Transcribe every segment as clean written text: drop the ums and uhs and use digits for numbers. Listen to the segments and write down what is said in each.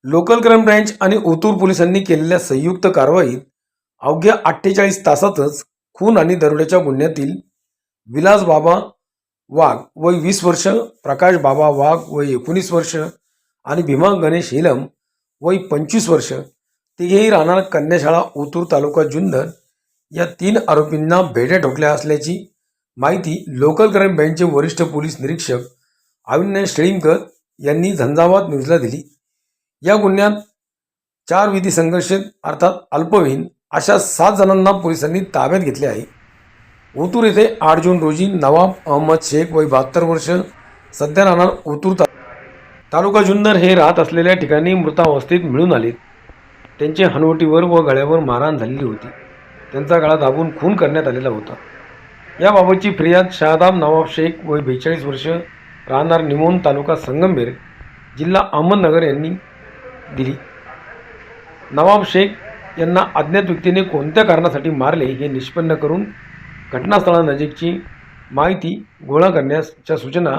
Local crime branch आणि ओतूर पोलिसांनी केलेल्या संयुक्त कारवाईत अवघ्या 48 तासातच खून आणि दरोड्याच्या गुन्ह्यातील विलास बाबा वाघ वय 20 वर्ष, प्रकाश बाबा वाघ वय 19 वर्ष आणि भीमा गणेश हिलम वय 25 वर्ष, तिघेही राहणार कन्याशाळा ओतूर तालुका जुन्नर या 3 आरोपींना बेड्या ठोकल्या असल्याची माहिती लोकल क्राईम ब्रँचचे वरिष्ठ पोलीस निरीक्षक अविनाश शेळीमकर यांनी झंझावात न्यूजला दिली. या गुन्ह्यात 4 विधी संघर्षित अर्थात अल्पवयीन अशा 7 जणांना पोलिसांनी ताब्यात घेतले आहे. ओतूर येथे 8 जून रोजी नवाब अहमद शेख वय 72 वर्ष, सध्या राहणार ओतूर तालुका जुन्नर हे राहत असलेल्या ठिकाणी मृतावस्थेत मिळून आले. त्यांचे हनुवटीवर व गळ्यावर मारहाण झालेली होती. त्यांचा गळा दाबून खून करण्यात आलेला होता. याबाबतची फिर्याद शाहदाब नवाब शेख वय 42 वर्ष, राहणार निमोण तालुका संगमनेर जिल्हा अहमदनगर यांनी दिली. नवाब शेख यांना अज्ञात व्यक्तीने कोणत्या कारणासाठी मारले हे निष्पन्न करून घटनास्थळानजीकची माहिती गोळा करण्याच्या सूचना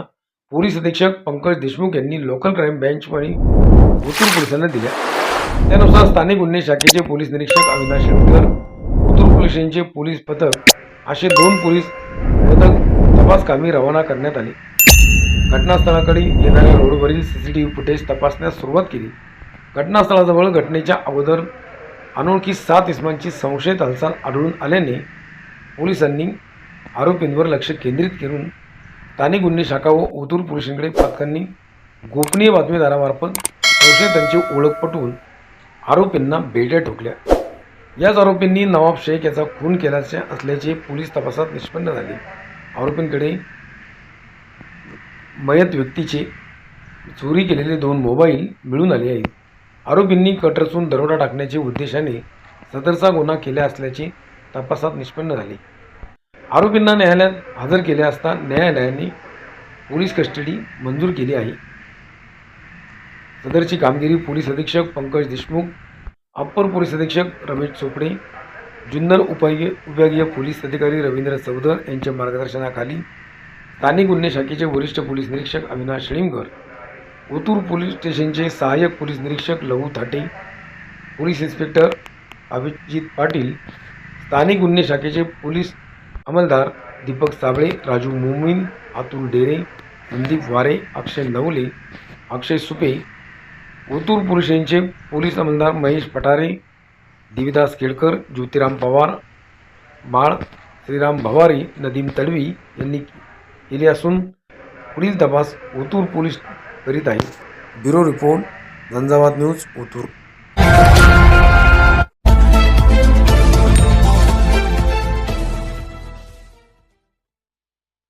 पोलीस अधीक्षक पंकज देशमुख यांनी लोकल क्राईम ब्रँच आणि ओतूर पोलिसांना दिल्या. त्यानुसार स्थानिक गुन्हे शाखेचे पोलीस निरीक्षक अविनाश शेळीमकर, ओतूर पोलीस स्टेशनचे पोलीस पथक असे 2 पोलीस पथक तपास कामी रवाना करण्यात आले. घटनास्थळाकडे येणाऱ्या रोडवरील CCTV फुटेज तपासण्यास सुरुवात केली. घटनास्थळाजवळ घटनेच्या अगोदर अनोळखी 7 इसमांची संशयित हालचाल आढळून आल्याने पोलिसांनी आरोपींवर लक्ष केंद्रित करून स्थानिक गुन्हे शाखा व ओतूर पोलिसांकडे पथकांनी गोपनीय बातमीदारामार्फत संशयितांची ओळख पटवून आरोपींना बेड्या ठोकल्या. याच आरोपींनी नवाब शेख याचा खून केल्याचे असल्याचे पोलीस तपासात निष्पन्न झाले. आरोपींकडे मयत व्यक्तीचे चोरी केलेले 2 मोबाईल मिळून आले आहेत. आरोपींनी कट रचून दरोडा टाकण्याच्या उद्देशाने सदरचा गुन्हा केला असल्याचे तपासात निष्पन्न झाले. आरोपींना न्यायालयात हजर केले असता न्यायालयाने पोलीस कस्टडी मंजूर केली आहे. सदरची कामगिरी पोलीस अधीक्षक पंकज देशमुख, अप्पर पोलीस अधीक्षक रमेश चोपडे, जुन्नर उपविभागीय पोलीस अधिकारी रवींद्र चौधर यांच्या मार्गदर्शनाखाली स्थानिक गुन्हे शाखेचे वरिष्ठ पोलीस निरीक्षक अविनाश शेळीमकर, ओतूर पोलीस स्टेशनचे सहाय्यक पोलीस निरीक्षक लहू थाटे, पोलीस इन्स्पेक्टर अभिजित पाटील, स्थानिक गुन्हे शाखेचे पोलीस अंमलदार दीपक साबळे, राजू मोमीन, अतुल डेरे, संदीप वारे, अक्षय नवले, अक्षय सुपे, ओतूर पोलीस स्टेशनचे पोलीस अंमलदार महेश पठारे, देवीदास केळकर, ज्योतिराम पवार, बाळ श्रीराम भवारी, नदीम तडवी यांनी केली असून पुढील तपास ओतूर पोलीस करीत आहे. Bureau report, Jhanjhavat news, Otur.